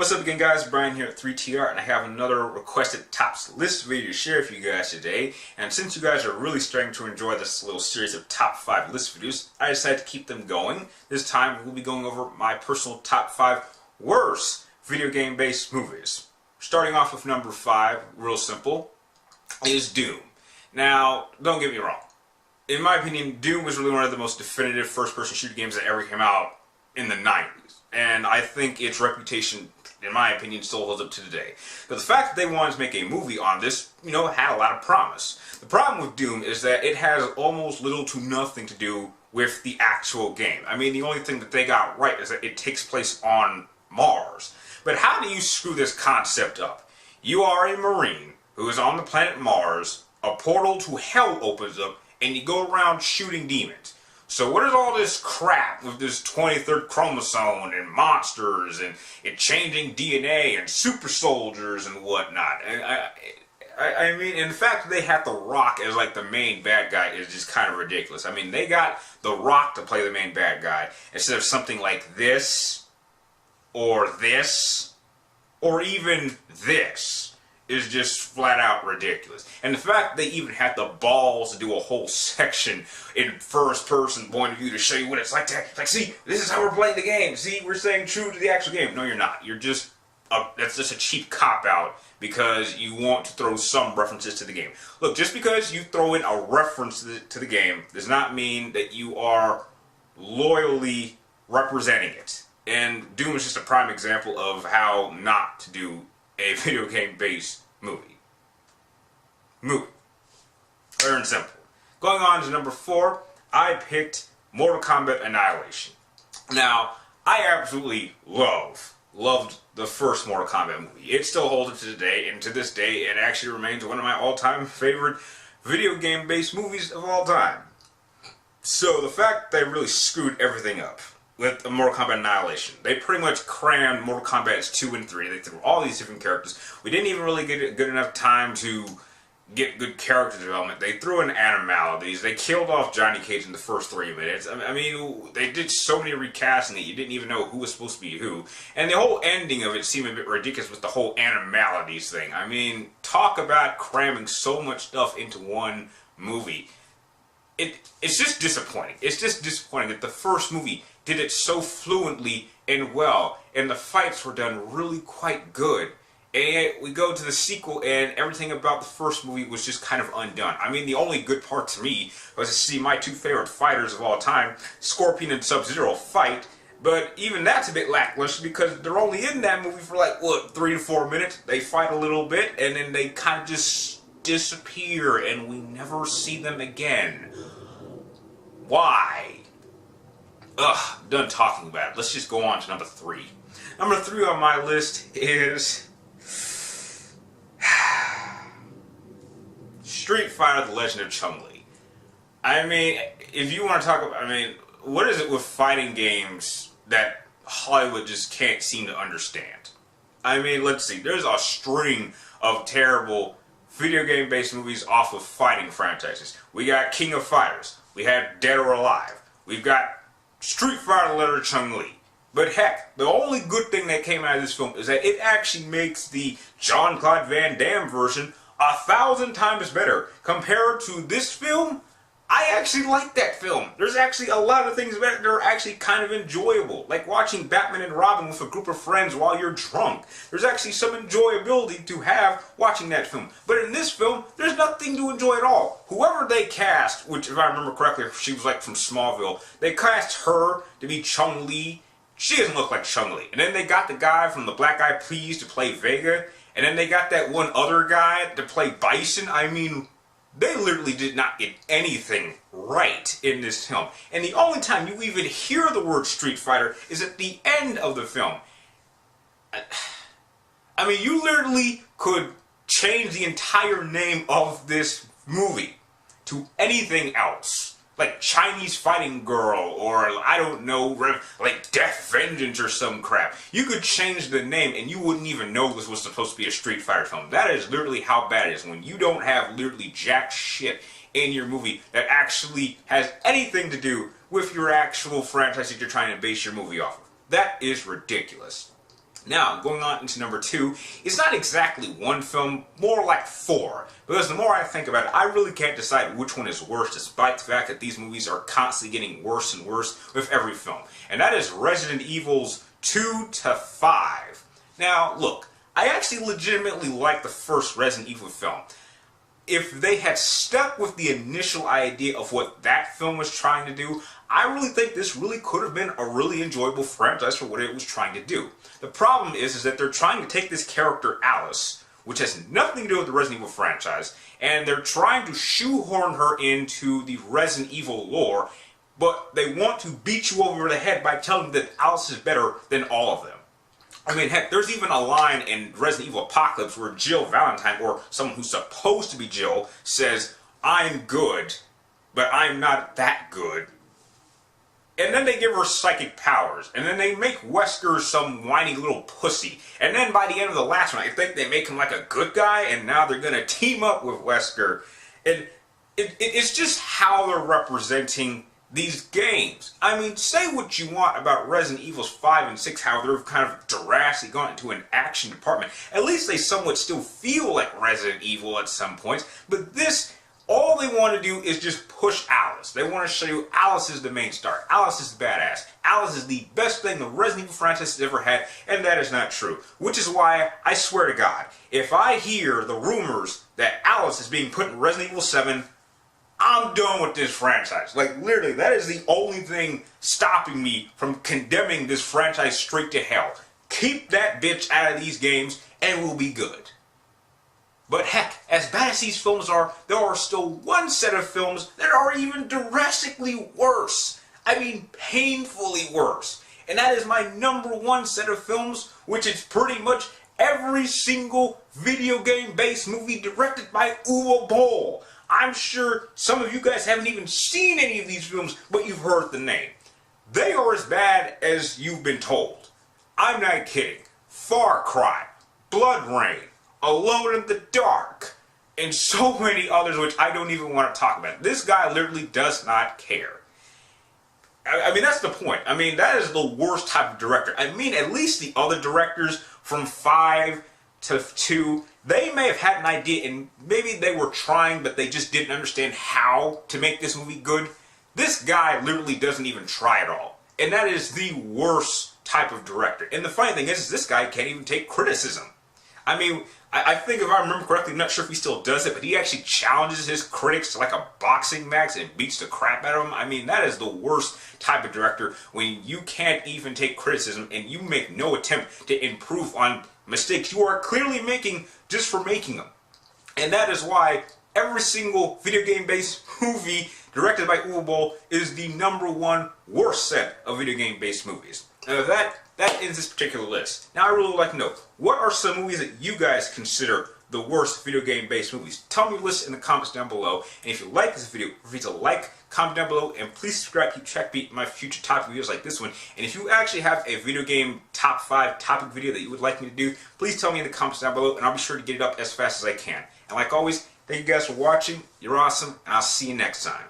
What's up again, guys? Brian here at 3TR, and I have another requested tops list video to share with you guys today. And since you guys are really starting to enjoy this little series of top 5 list videos, I decided to keep them going. This time we'll be going over my personal top 5 worst video game based movies. Starting off with number 5, real simple, is Doom. Now, don't get me wrong. In my opinion, Doom was really one of the most definitive first-person shooter games that ever came out in the 90s. And I think its reputation, in my opinion, still holds up to today. But the fact that they wanted to make a movie on this, had a lot of promise. The problem with Doom is that it has almost little to nothing to do with the actual game. I mean, the only thing that they got right is that it takes place on Mars. But how do you screw this concept up? You are a Marine who is on the planet Mars, a portal to hell opens up, and you go around shooting demons. So what is all this crap with this 23rd chromosome and monsters and it changing DNA and super soldiers and whatnot? I mean, in fact, they had The Rock as like the main bad guy is just kind of ridiculous. I mean, they got The Rock to play the main bad guy instead of something like this, or even this. Is just flat out ridiculous. And the fact they even had the balls to do a whole section in first person point of view to show you what it's like to, see, this is how we're playing the game. See, we're staying true to the actual game. No, you're not. You're just, that's just a cheap cop-out because you want to throw some references to the game. Look, just because you throw in a reference to the game does not mean that you are loyally representing it. And Doom is just a prime example of how not to do a video game based movie. Pure and simple. Going on to number 4, I picked Mortal Kombat Annihilation. Now, I absolutely loved the first Mortal Kombat movie. It still holds up to today, and to this day, it actually remains one of my all-time favorite video game based movies of all time. So the fact they really screwed everything up with Mortal Kombat Annihilation. They pretty much crammed Mortal Kombat 2 and 3. They threw all these different characters. We didn't even really get good enough time to get good character development. They threw in animalities. They killed off Johnny Cage in the first 3 minutes. I mean, they did so many recasting that you didn't even know who was supposed to be who. And the whole ending of it seemed a bit ridiculous with the whole animalities thing. I mean, talk about cramming so much stuff into one movie. It's just disappointing. It's just disappointing that the first movie did it so fluently and well, and the fights were done really quite good. And we go to the sequel, and everything about the first movie was just kind of undone. I mean, the only good part to me was to see my 2 favorite fighters of all time, Scorpion and Sub-Zero, fight. But even that's a bit lackluster because they're only in that movie for like, what, 3 to 4 minutes? They fight a little bit, and then they kind of just disappear, and we never see them again. Why? Ugh, I'm done talking about it. Let's just go on to number 3. Number 3 on my list is Street Fighter: The Legend of Chun-Li. I mean, if you want to talk about, what is it with fighting games that Hollywood just can't seem to understand? I mean, let's see. There's a string of terrible video game based movies off of fighting franchises. We got King of Fighters. We had Dead or Alive. We've got Street Fighter: The Legend of Chun-Li. But heck, the only good thing that came out of this film is that it actually makes the Jean-Claude Van Damme version 1,000 times better. Compared to this film, I actually like that film. There's actually a lot of things about it that are actually kind of enjoyable. Like watching Batman and Robin with a group of friends while you're drunk. There's actually some enjoyability to have watching that film. But in this film, there's nothing to enjoy at all. Whoever they cast, which if I remember correctly, she was like from Smallville, they cast her to be Chun-Li. She doesn't look like Chun-Li. And then they got the guy from the Black Eyed Peas to play Vega. And then they got that one other guy to play Bison. I mean, they literally did not get anything right in this film. And the only time you even hear the word Street Fighter is at the end of the film. I mean, you literally could change the entire name of this movie to anything else. Like Chinese Fighting Girl, or I don't know, like Death Vengeance or some crap. You could change the name and you wouldn't even know this was supposed to be a Street Fighter film. That is literally how bad it is when you don't have literally jack shit in your movie that actually has anything to do with your actual franchise that you're trying to base your movie off of. That is ridiculous. Now, going on into number 2, it's not exactly one film, more like 4. Because the more I think about it, I really can't decide which one is worse, despite the fact that these movies are constantly getting worse and worse with every film. And that is Resident Evil's 2 to 5. Now, look, I actually legitimately like the first Resident Evil film. If they had stuck with the initial idea of what that film was trying to do, I really think this really could have been a really enjoyable franchise for what it was trying to do. The problem is that they're trying to take this character Alice, which has nothing to do with the Resident Evil franchise, and they're trying to shoehorn her into the Resident Evil lore, but they want to beat you over the head by telling you that Alice is better than all of them. I mean, heck, there's even a line in Resident Evil Apocalypse where Jill Valentine, or someone who's supposed to be Jill, says, "I'm good, but I'm not that good." And then they give her psychic powers, and then they make Wesker some whiny little pussy. And then by the end of the last one, I think they make him like a good guy, and now they're going to team up with Wesker. And it's just how they're representing these games. I mean, say what you want about Resident Evil 5 and 6, how they're kind of drastically gone into an action department. At least they somewhat still feel like Resident Evil at some points, but this, all they want to do is just push Alice. They want to show you Alice is the main star. Alice is the badass. Alice is the best thing the Resident Evil franchise has ever had, and that is not true. Which is why, I swear to God, if I hear the rumors that Alice is being put in Resident Evil 7, I'm done with this franchise. Like, literally, that is the only thing stopping me from condemning this franchise straight to hell. Keep that bitch out of these games, and we'll be good. But heck, as bad as these films are, there are still one set of films that are even drastically worse. I mean, painfully worse. And that is my number 1 set of films, which is pretty much every single video game-based movie directed by Uwe Boll. I'm sure some of you guys haven't even seen any of these films, but you've heard the name. They are as bad as you've been told. I'm not kidding. Far Cry, Blood Rain, Alone in the Dark, and so many others which I don't even want to talk about. This guy literally does not care. I mean, that's the point. I mean, that is the worst type of director. I mean, at least the other directors from 5 to 2, they may have had an idea and maybe they were trying, but they just didn't understand how to make this movie good. This guy literally doesn't even try at all. And that is the worst type of director. And the funny thing is this guy can't even take criticism. I mean, I think if I remember correctly, I'm not sure if he still does it, but he actually challenges his critics to like a boxing match and beats the crap out of them. I mean, that is the worst type of director, when you can't even take criticism and you make no attempt to improve on mistakes you are clearly making just for making them. And that is why every single video game-based movie directed by Uwe Boll is the number 1 worst set of video game-based movies. And that ends this particular list. Now I really would like to know, what are some movies that you guys consider the worst video game-based movies? Tell me your list in the comments down below. And if you like this video, feel free to like, comment down below, and please subscribe to check my future topic videos like this one. And if you actually have a video game top 5 topic video that you would like me to do, please tell me in the comments down below, and I'll be sure to get it up as fast as I can. And like always, thank you guys for watching. You're awesome, and I'll see you next time.